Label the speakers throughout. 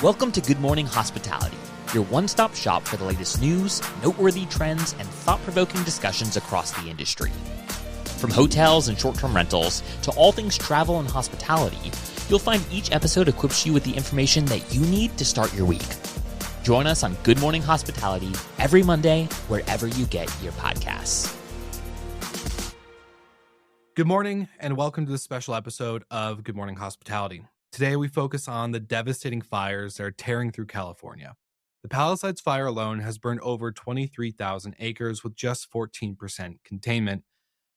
Speaker 1: Welcome to Good Morning Hospitality, your one-stop shop for the latest news, noteworthy trends, and thought-provoking discussions across the industry. From hotels and short-term rentals to all things travel and hospitality, you'll find each episode equips you with the information that you need to start your week. Join us on Good Morning Hospitality every Monday, wherever you get your podcasts.
Speaker 2: Good morning, and welcome to this special episode of Good Morning Hospitality. Today, we focus on the devastating fires that are tearing through California. The Palisades fire alone has burned over 23,000 acres with just 14% containment,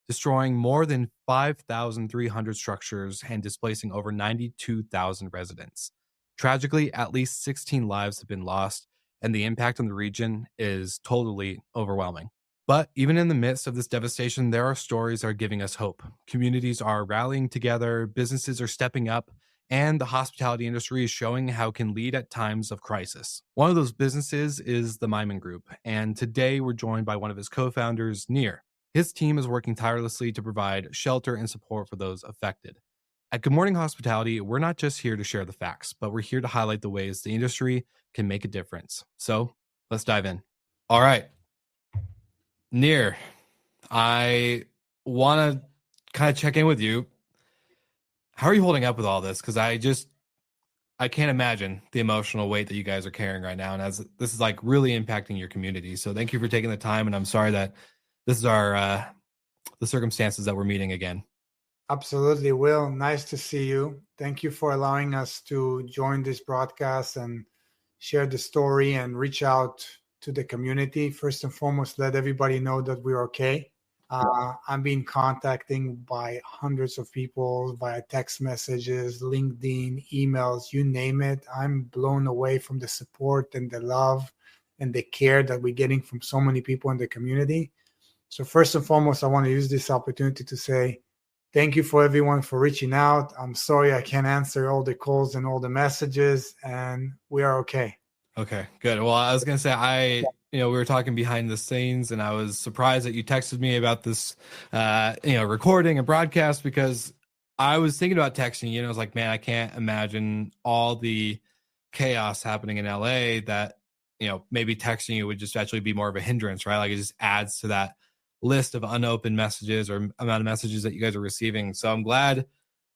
Speaker 2: destroying more than 5,300 structures and displacing over 92,000 residents. Tragically, at least 16 lives have been lost, and the impact on the region is totally overwhelming. But even in the midst of this devastation, there are stories that are giving us hope. Communities are rallying together, businesses are stepping up, and the hospitality industry is showing how it can lead at times of crisis. One of those businesses is the Myman Group, and today we're joined by one of his co-founders, Nir. His team is working tirelessly to provide shelter and support for those affected. At Good Morning Hospitality, we're not just here to share the facts, but we're here to highlight the ways the industry can make a difference. So let's dive in. All right. Nir, I want to kind of check in with you. How are you holding up with all this? Because I can't imagine the emotional weight that you guys are carrying right now. And as this is like really impacting your community. So thank you for taking the time. And I'm sorry that this is our the circumstances that we're meeting again.
Speaker 3: Absolutely, Will. Nice to see you. Thank you for allowing us to join this broadcast and share the story and reach out to the community. First and foremost, let everybody know that we're okay. I'm being contacted by hundreds of people via text messages, LinkedIn, emails, you name it. I'm blown away from the support and the love and the care that we're getting from so many people in the community. So first and foremost, I want to use this opportunity to say thank you for everyone for reaching out. I'm sorry I can't answer all the calls and all the messages, and we are okay.
Speaker 2: Okay, good. Well, I was going to say, we were talking behind the scenes, and I was surprised that you texted me about this, recording and broadcast, because I was thinking about texting you, and I was like, man, I can't imagine all the chaos happening in LA that, maybe texting you would just actually be more of a hindrance, right? Like it just adds to that list of unopened messages or amount of messages that you guys are receiving. So I'm glad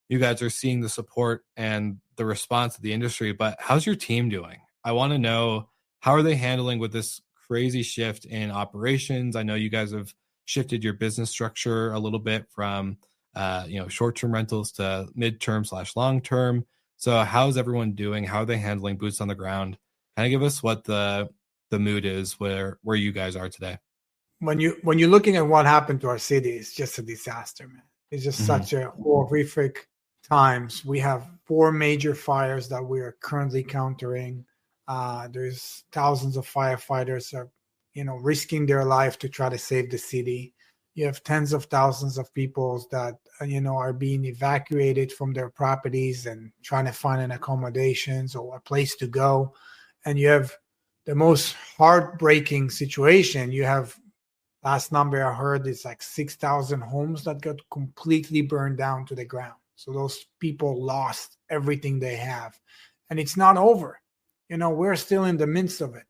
Speaker 2: you guys are seeing the support and the response of the industry, but how's your team doing? I want to know, how are they handling with this crazy shift in operations? I know you guys have shifted your business structure a little bit from, short-term rentals to mid-term/long-term. So how's everyone doing? How are they handling boots on the ground? Kind of give us what the mood is where you guys are today.
Speaker 3: When you're looking at what happened to our city, it's just a disaster, man. It's just such a horrific times. We have 4 major fires that we are currently countering. There's thousands of firefighters are, risking their life to try to save the city. You have tens of thousands of people that, are being evacuated from their properties and trying to find an accommodations or a place to go. And you have the most heartbreaking situation. You have, last number I heard, is like 6,000 homes that got completely burned down to the ground. So those people lost everything they have. And it's not over. We're still in the midst of it.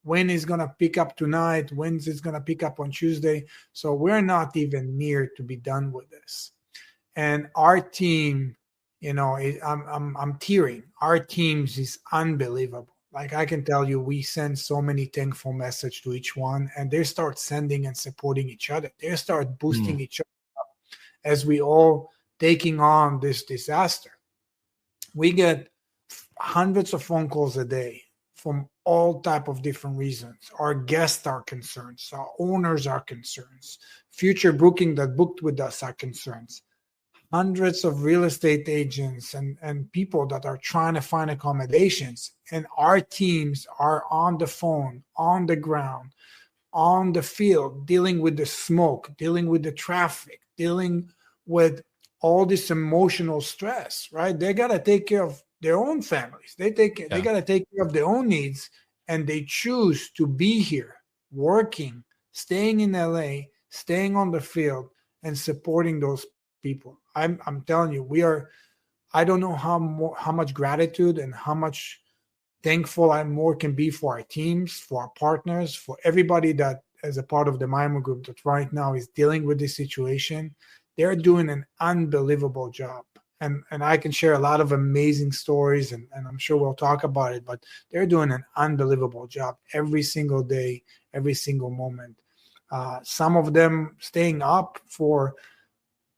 Speaker 3: When is going to pick up tonight? When's it's going to pick up on Tuesday? So we're not even near to be done with this. And our team, I'm tearing. Our teams is unbelievable. Like I can tell you, we send so many thankful messages to each one, and they start sending and supporting each other. They start boosting each other up as we all taking on this disaster. We get hundreds of phone calls a day from all type of different reasons. Our guests are concerned. Our owners are concerned. Future booking that booked with us are concerned. Hundreds of real estate agents and people that are trying to find accommodations. And our teams are on the phone, on the ground, on the field, dealing with the smoke, dealing with the traffic, dealing with all this emotional stress, right? They got to take care of their own families. They got to take care of their own needs, and they choose to be here, working, staying in LA, staying on the field, and supporting those people. I'm telling you, I don't know how much gratitude and how much thankful and more can be for our teams, for our partners, for everybody that as a part of the Miami Group that right now is dealing with this situation. They're doing an unbelievable job. And I can share a lot of amazing stories, and I'm sure we'll talk about it, but they're doing an unbelievable job every single day, every single moment. Some of them staying up for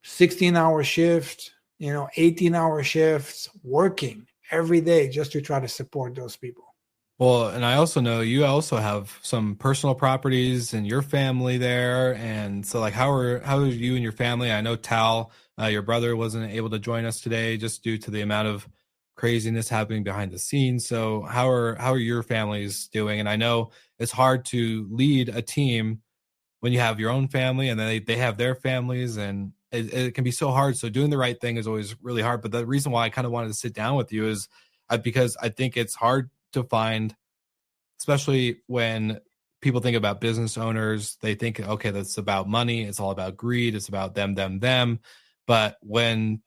Speaker 3: 16-hour shift, 18-hour shifts, working every day just to try to support those people.
Speaker 2: Well, and I also know you also have some personal properties and your family there. And so like, how are you and your family? I know Tal, your brother, wasn't able to join us today just due to the amount of craziness happening behind the scenes. So how are your families doing? And I know it's hard to lead a team when you have your own family and then they have their families, and it can be so hard. So doing the right thing is always really hard. But the reason why I kind of wanted to sit down with you is because I think it's hard to find, especially when people think about business owners, they think, okay, that's about money. It's all about greed. It's about them. But when,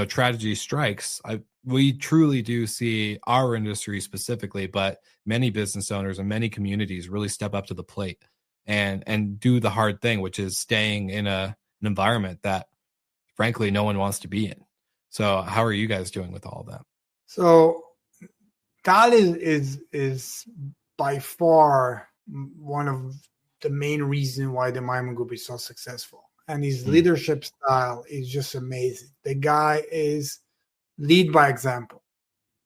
Speaker 2: tragedy strikes, we truly do see our industry specifically, but many business owners and many communities really step up to the plate and do the hard thing, which is staying in an environment that frankly no one wants to be in. So how are you guys doing with all of that?
Speaker 3: So Tal is by far one of the main reasons why the Miami Group is so successful. And his leadership style is just amazing. The guy is lead by example.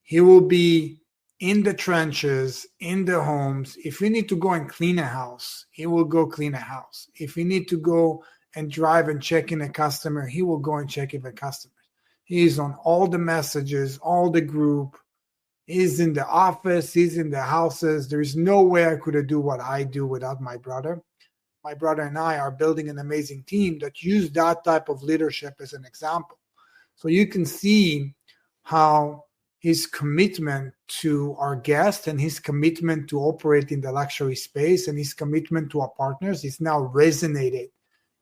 Speaker 3: He will be in the trenches, in the homes. If we need to go and clean a house, he will go clean a house. If we need to go and drive and check in a customer, he will go and check in a customer. He's on all the messages, all the group. He's in the office. He's in the houses. There is no way I could do what I do without my brother. My brother and I are building an amazing team that use that type of leadership as an example. So you can see how his commitment to our guests and his commitment to operate in the luxury space and his commitment to our partners is now resonated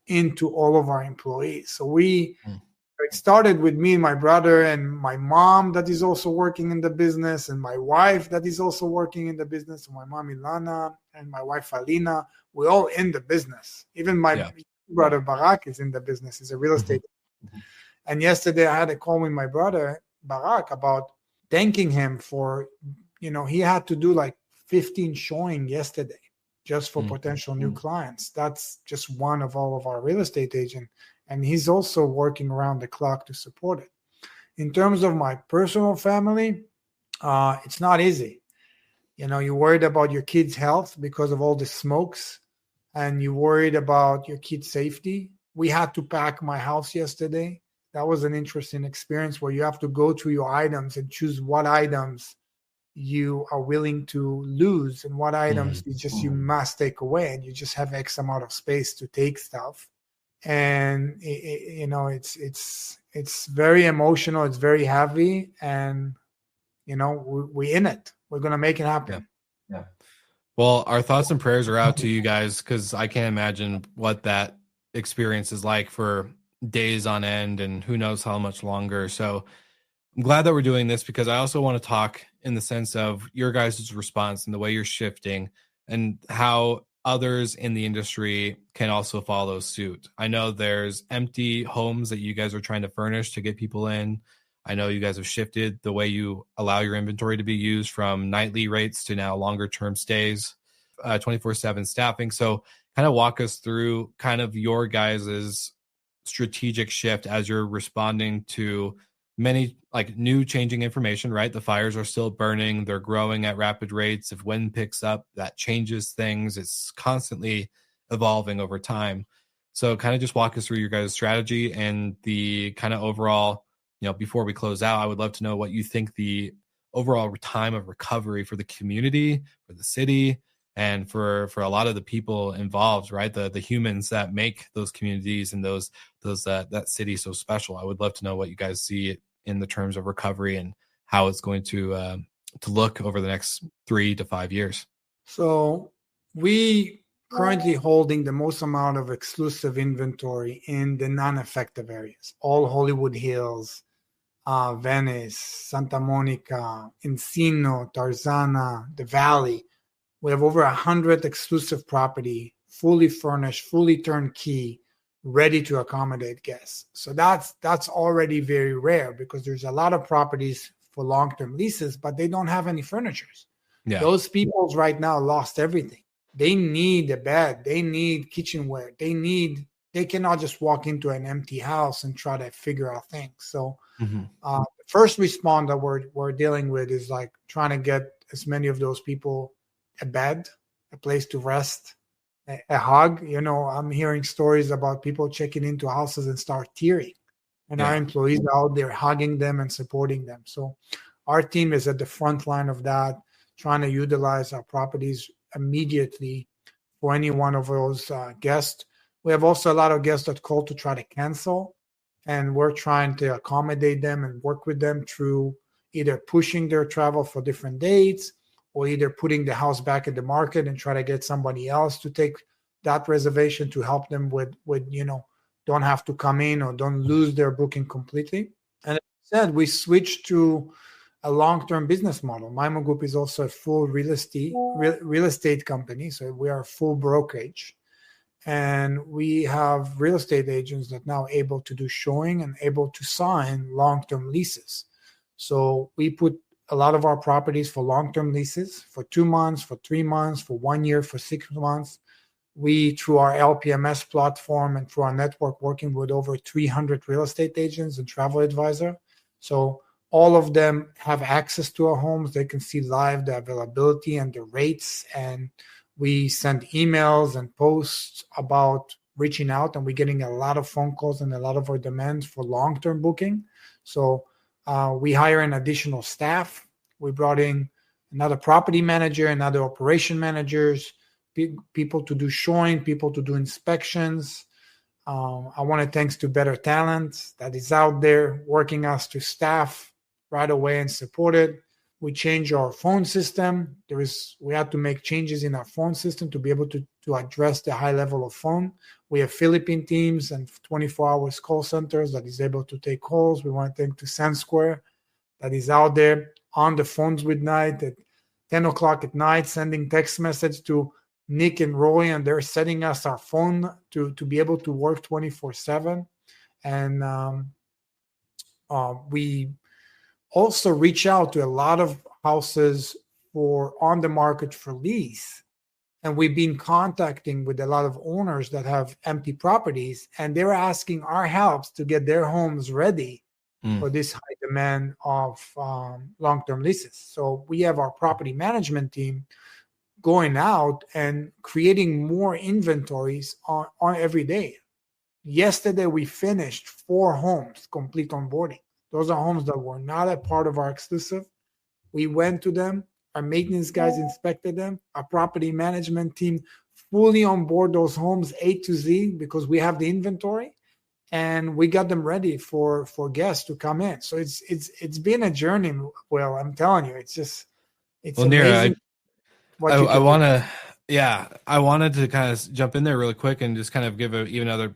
Speaker 3: into all of our employees. So it started with me and my brother and my mom that is also working in the business and my wife that is also working in the business, and my mom Ilana and my wife Alina. We're all in the business. Even my brother Barak is in the business. He's a real estate. And yesterday I had a call with my brother Barak about thanking him for, he had to do like 15 showing yesterday just for potential new clients. That's just one of all of our real estate agents. And he's also working around the clock to support it. In terms of my personal family, it's not easy. You're worried about your kids' health because of all the smokes, and you're worried about your kids' safety. We had to pack my house yesterday. That was an interesting experience where you have to go through your items and choose what items you are willing to lose and what items you must take away, and you just have X amount of space to take stuff. And it's very emotional. It's very heavy, and we're in it. We're gonna make it happen.
Speaker 2: Yeah. Well, our thoughts and prayers are out to you guys, because I can't imagine what that experience is like for days on end, and who knows how much longer. So I'm glad that we're doing this, because I also want to talk in the sense of your guys' response and the way you're shifting and how others in the industry can also follow suit. I know there's empty homes that you guys are trying to furnish to get people in. I know you guys have shifted the way you allow your inventory to be used from nightly rates to now longer term stays, 24/7 staffing. So kind of walk us through kind of your guys' strategic shift as you're responding to many like new changing information, right? The fires are still burning. They're growing at rapid rates. If wind picks up, that changes things. It's constantly evolving over time. So kind of just walk us through your guys' strategy and the kind of overall, before we close out, I would love to know what you think the overall time of recovery for the community, for the city, and for a lot of the people involved, right? The humans that make those communities and that city so special. I would love to know what you guys see in the terms of recovery and how it's going to look over the next 3 to 5 years.
Speaker 3: So we currently holding the most amount of exclusive inventory in the non-effective areas, all Hollywood Hills, Venice, Santa Monica, Encino, Tarzana, the Valley. We have over 100 exclusive property, fully furnished, fully turnkey, ready to accommodate guests. So that's already very rare because there's a lot of properties for long-term leases, but they don't have any furnitures.
Speaker 2: Yeah.
Speaker 3: Those people right now lost everything. They need a bed. They need kitchenware. They cannot just walk into an empty house and try to figure out things. So the first response that we're dealing with is like trying to get as many of those people a bed, a place to rest, a hug. You know, I'm hearing stories about people checking into houses and start tearing, and our employees are out there hugging them and supporting them. So our team is at the front line of that, trying to utilize our properties immediately for any one of those guests. We have also a lot of guests that call to try to cancel, and we're trying to accommodate them and work with them through either pushing their travel for different dates or either putting the house back in the market and try to get somebody else to take that reservation to help them with don't have to come in or don't lose their booking completely. And as I said, we switched to a long-term business model. Maimo Group is also a full real estate company, so we are a full brokerage. And we have real estate agents that are now able to do showing and able to sign long-term leases. So we put a lot of our properties for long-term leases for 2 months, for 3 months, for 1 year, for 6 months. We, through our LPMS platform and through our network, working with over 300 real estate agents and travel advisor. So all of them have access to our homes. They can see live the availability and the rates. And we send emails and posts about reaching out, and we're getting a lot of phone calls and a lot of our demands for long-term booking. So we hire an additional staff. We brought in another property manager, another operation managers, people to do showing, people to do inspections. I want to thanks to Better Talent that is out there working us to staff right away and support it. We changed our phone system. We had to make changes in our phone system to be able to address the high level of phone. We have Philippine teams and 24 hours call centers that is able to take calls. We want to thank to SandSquare that is out there on the phones with night at 10 o'clock at night, sending text message to Nick and Roy, and they're setting us our phone to be able to work 24/7. And we also reach out to a lot of houses for on the market for lease. And we've been contacting with a lot of owners that have empty properties, and they're asking our help to get their homes ready for this high demand of long-term leases. So we have our property management team going out and creating more inventories on every day. Yesterday, we finished 4 homes complete onboarding. Those are homes that were not a part of our exclusive. We went to them. Our maintenance guys inspected them. Our property management team fully on board those homes A to Z because we have the inventory, and we got them ready for guests to come in. So it's been a journey. Well, I'm telling you, it's amazing.
Speaker 2: I wanted to kind of jump in there really quick and just kind of give even another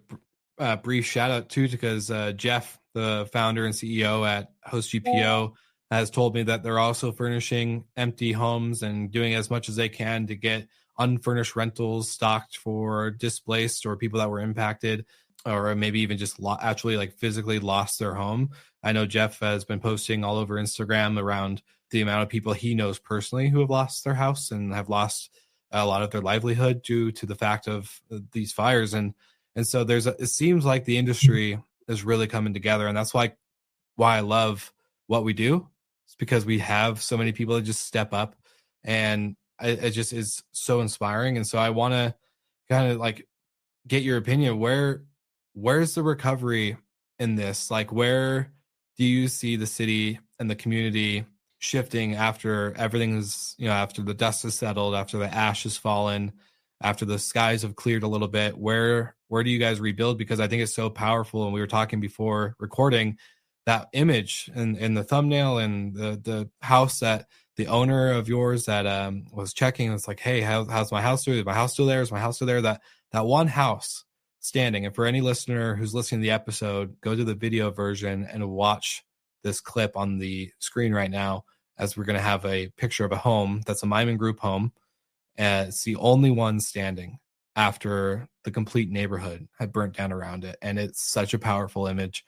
Speaker 2: brief shout out too, because Jeff, the founder and CEO at Host GPO, has told me that they're also furnishing empty homes and doing as much as they can to get unfurnished rentals stocked for displaced or people that were impacted, or maybe even just actually like physically lost their home. I know Jeff has been posting all over Instagram around the amount of people he knows personally who have lost their house and have lost a lot of their livelihood due to the fact of these fires. And so it seems like the industry is really coming together. And that's why I love what we do. It's because we have so many people that just step up, and it just is so inspiring. And so I want to kind of like get your opinion. Where's the recovery in this? Like, where do you see the city and the community shifting after everything's, after the dust has settled, after the ash has fallen, after the skies have cleared a little bit? Where do you guys rebuild? Because I think it's so powerful. And we were talking before recording, that image in the thumbnail and the house that the owner of yours that was checking, it's like, hey, how's my house doing? Is my house still there? Is my house still there? That one house standing. And for any listener who's listening to the episode, go to the video version and watch this clip on the screen right now, as we're going to have a picture of a home that's a Myman Group home. And it's the only one standing after the complete neighborhood had burnt down around it. And it's such a powerful image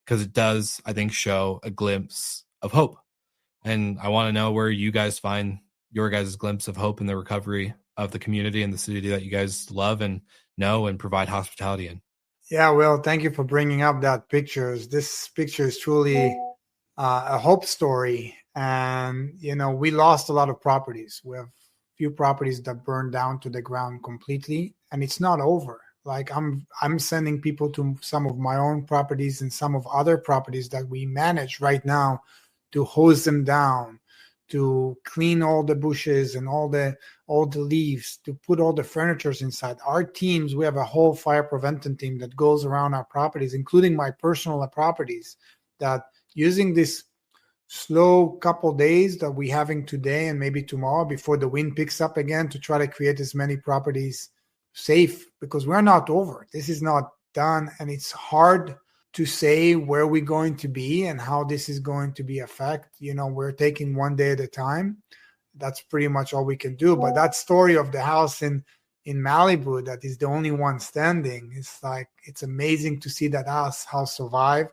Speaker 2: because it does, I think, show a glimpse of hope. And I want to know where you guys find your guys' glimpse of hope in the recovery of the community and the city that you guys love and know and provide hospitality in.
Speaker 3: Yeah, well, thank you for bringing up that picture. This picture is truly a hope story. And, we lost a lot of properties. We have few properties that burned down to the ground completely, and it's not over. Like I'm sending people to some of my own properties and some of other properties that we manage right now to hose them down, to clean all the bushes and all the leaves, to put all the furnitures inside. Our teams, we have a whole fire prevention team that goes around our properties, including my personal properties, that using this slow couple days that we're having today and maybe tomorrow before the wind picks up again, to try to create as many properties safe, because we're not over. This is not done, and it's hard to say where we're going to be and how this is going to be affect. We're taking one day at a time. That's pretty much all we can do. But that story of the house in Malibu that is the only one standing, it's amazing to see that house survive.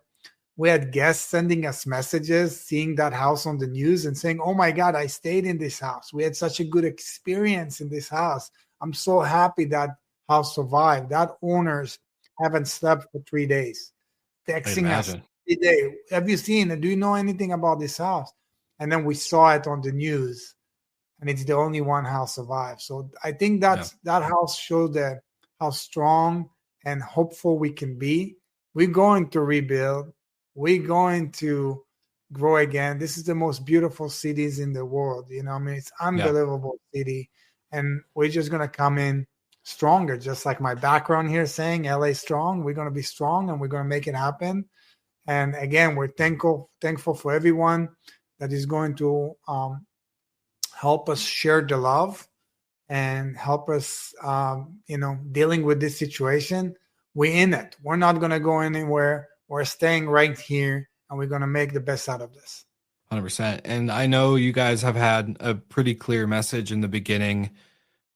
Speaker 3: We had guests sending us messages, seeing that house on the news and saying, "Oh my God, I stayed in this house. We had such a good experience in this house. I'm so happy that house survived." That owners haven't slept for 3 days, texting us every day. "Have you seen it? Do you know anything about this house?" And then we saw it on the news, and it's the only one house survived. So I think that house showed how strong and hopeful we can be. We're going to rebuild. We're going to grow again. This is the most beautiful cities in the world. It's unbelievable city. And we're just going to come in stronger, just like my background here saying LA strong. We're going to be strong and we're going to make it happen. And again, we're thankful for everyone that is going to help us share the love and help us, dealing with this situation. We're in it. We're not going to go anywhere. We're staying right here, and we're going to make the best out of this.
Speaker 2: 100%. And I know you guys have had a pretty clear message in the beginning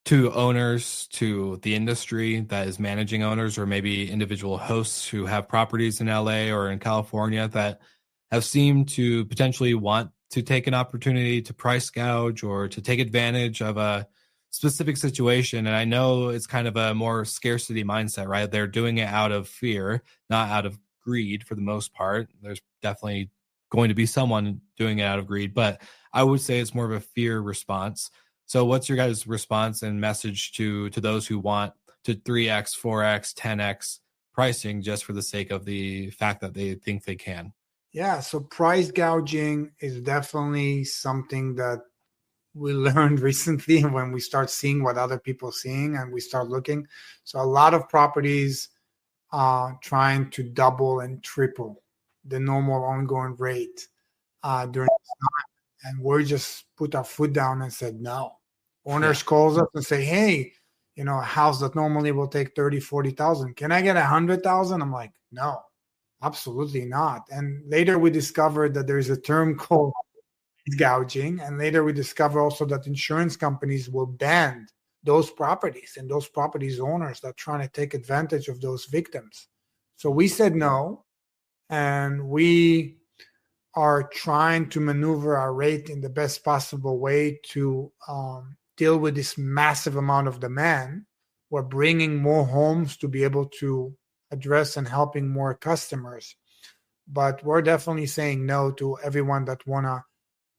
Speaker 2: to owners, to the industry that is managing owners, or maybe individual hosts who have properties in LA or in California that have seemed to potentially want to take an opportunity to price gouge or to take advantage of a specific situation. And I know it's kind of a more scarcity mindset, right? They're doing it out of fear, not out of greed for the most part. There's definitely going to be someone doing it out of greed, but I would say it's more of a fear response. So what's your guys' response and message to those who want to 3x, 4x, 10x pricing just for the sake of the fact that they think they can?
Speaker 3: Yeah, so price gouging is definitely something that we learned recently when we start seeing what other people are seeing and we start looking. So a lot of properties trying to double and triple the normal ongoing rate during this time. And we just put our foot down and said, no. Owners calls us and say, "Hey, a house that normally will take 30, 40,000. Can I get 100,000? I'm like, no, absolutely not. And later we discovered that there is a term called gouging. And later we discover also that insurance companies will ban those properties and those properties owners that are trying to take advantage of those victims. So we said no, and we are trying to maneuver our rate in the best possible way to deal with this massive amount of demand. We're bringing more homes to be able to address and helping more customers. But we're definitely saying no to everyone that want to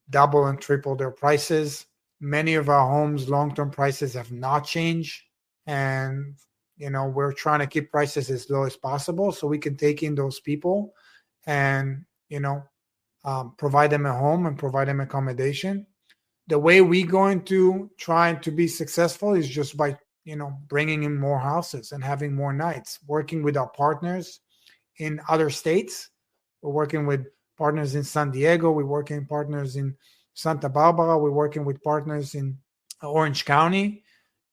Speaker 3: double and triple their prices. Many of our homes' long-term prices have not changed. And, we're trying to keep prices as low as possible so we can take in those people and, provide them a home and provide them accommodation. The way we're going to try to be successful is just by, bringing in more houses and having more nights, working with our partners in other states. We're working with partners in San Diego. We're working with partners in Santa Barbara. We're working with partners in Orange County.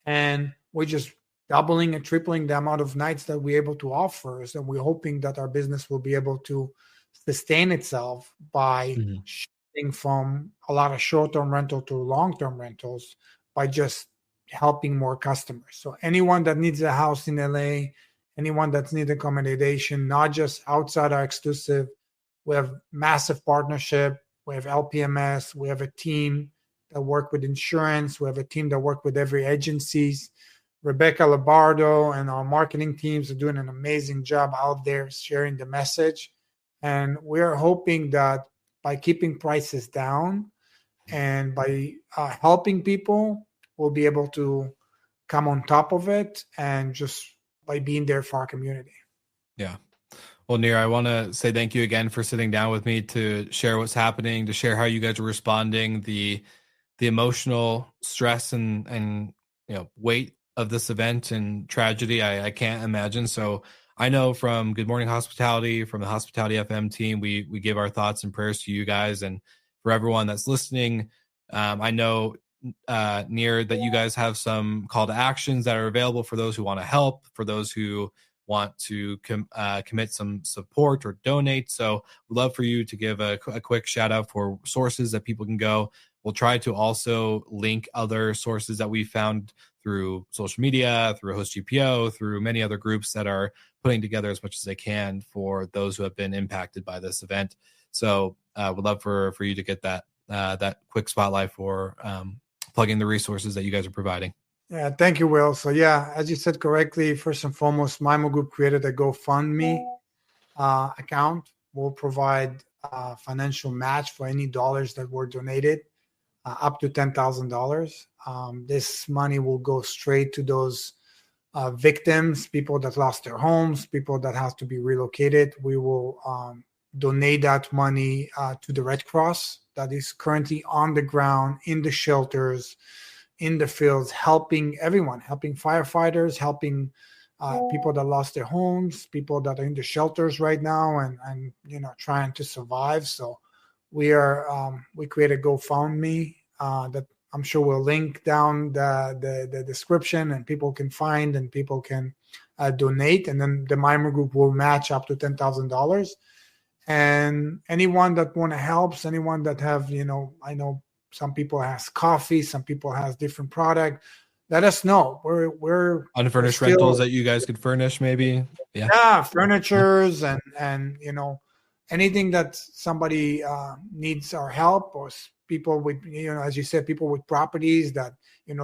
Speaker 3: And we're just doubling and tripling the amount of nights that we're able to offer. And we're hoping that our business will be able to sustain itself by
Speaker 2: Mhm.
Speaker 3: shifting from a lot of short-term rental to long-term rentals by just helping more customers. So anyone that needs a house in LA, anyone that needs accommodation, not just outside our exclusive, we have massive partnership. We have LPMS. We have a team that work with insurance. We have a team that work with every agencies. Rebecca Labardo and our marketing teams are doing an amazing job out there sharing the message. And we're hoping that by keeping prices down and by helping people, we'll be able to come on top of it and just by being there for our community.
Speaker 2: Yeah. Well, Nir, I want to say thank you again for sitting down with me to share what's happening, to share how you guys are responding, the emotional stress and weight of this event and tragedy. I can't imagine. So I know from Good Morning Hospitality, from the Hospitality FM team, we give our thoughts and prayers to you guys, and for everyone that's listening. I know Nir, that you guys have some call to actions that are available for those who want to help, for those who want to commit some support or donate. So we'd love for you to give a quick shout out for sources that people can go. We'll try to also link other sources that we found through social media, through Host GPO, through many other groups that are putting together as much as they can for those who have been impacted by this event. So we'd love for you to get that quick spotlight for plugging the resources that you guys are providing.
Speaker 3: Yeah, thank you, Will. So yeah, as you said correctly, first and foremost, Mimo Group created a GoFundMe account. We'll provide financial match for any dollars that were donated, up to $10,000. This money will go straight to those victims, people that lost their homes, people that have to be relocated. We will donate that money to the Red Cross that is currently on the ground, in the shelters, in the fields, helping everyone, helping firefighters, helping people that lost their homes, people that are in the shelters right now and trying to survive. So we created GoFundMe that I'm sure we'll link down the description, and people can find and people can donate, and then the Mimo Group will match up to $10,000. And anyone that want to help, anyone that have, I know some people has coffee, some people has different product. Let us know. We're
Speaker 2: unfurnished rentals that you guys could furnish, maybe.
Speaker 3: Yeah, furnitures and anything that somebody needs our help, or people with as you said, people with properties that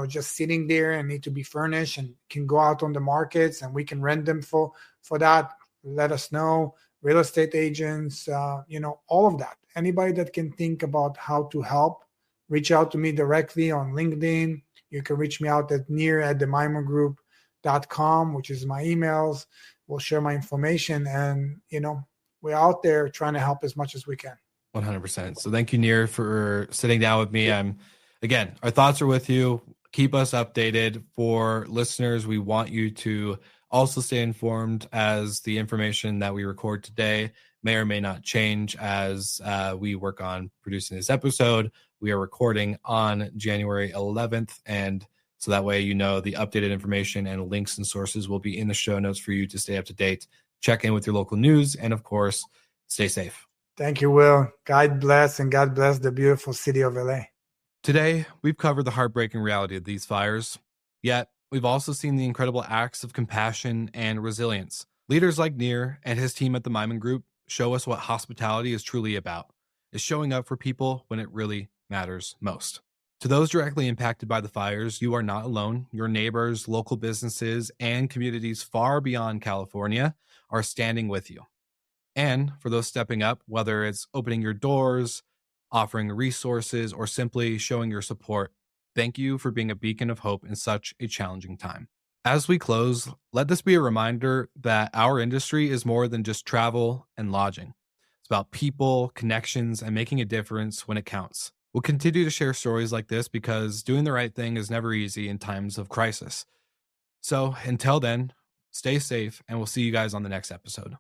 Speaker 3: just sitting there and need to be furnished and can go out on the markets and we can rent them for that. Let us know. Real estate agents, all of that. Anybody that can think about how to help, reach out to me directly on LinkedIn. You can reach me out at near@themimogroup.com, which is my emails. We'll share my information, and we're out there trying to help as much as we can.
Speaker 2: 100%. So thank you, Nir, for sitting down with me. Again, our thoughts are with you. Keep us updated. For listeners, we want you to also stay informed, as the information that we record today may or may not change as we work on producing this episode. We are recording on January 11th, and so that way the updated information and links and sources will be in the show notes for you to stay up to date. Check in with your local news, and of course, stay safe.
Speaker 3: Thank you, Will. God bless, and God bless the beautiful city of LA.
Speaker 2: Today, we've covered the heartbreaking reality of these fires, yet we've also seen the incredible acts of compassion and resilience. Leaders like Nir and his team at the Mimo Group show us what hospitality is truly about, is showing up for people when it really matters most. To those directly impacted by the fires, you are not alone. Your neighbors, local businesses, and communities far beyond California are standing with you. And for those stepping up, whether it's opening your doors, offering resources, or simply showing your support, thank you for being a beacon of hope in such a challenging time. As we close, let this be a reminder that our industry is more than just travel and lodging. It's about people, connections, and making a difference when it counts. We'll continue to share stories like this because doing the right thing is never easy in times of crisis. So until then, stay safe, and we'll see you guys on the next episode.